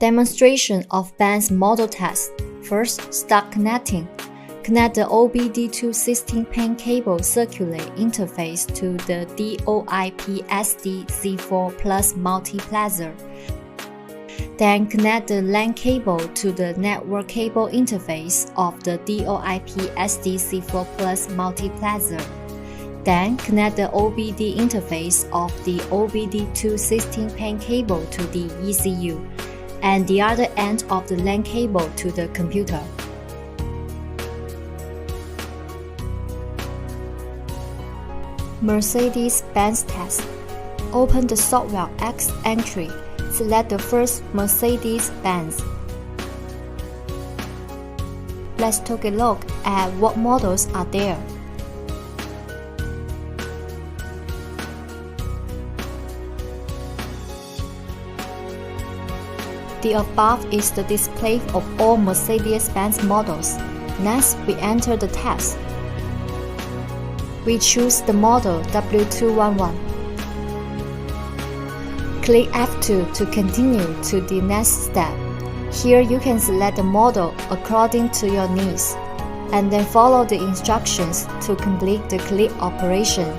Demonstration of Benz model test. First, start connecting. Connect the OBD2 16-pin cable circular interface to the DOIP SDC4 Plus multiplexer. Then connect the LAN cable to the network cable interface of the DOIP SDC4 Plus multiplexer. Then connect the OBD interface of the OBD2 16-pin cable to the ECU, and the other end of the LAN cable to the computer. Mercedes-Benz test. Open the software X entry. Select the first Mercedes-Benz. Let's take a look at what models are there. The above is the display of all Mercedes-Benz models. Next, we enter the test. We choose the model W211. Click F2 to continue to the next step. Here you can select the model according to your needs, and then follow the instructions to complete the click operation.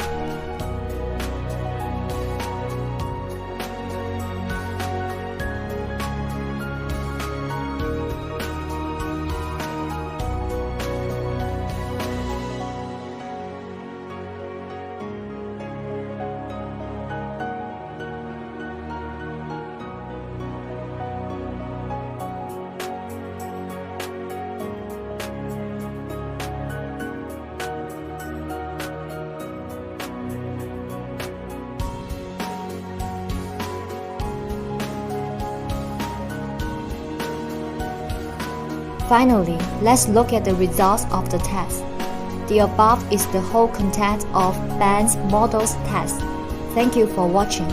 Finally, let's look at the results of the test. The above is the whole content of Benz models test. Thank you for watching.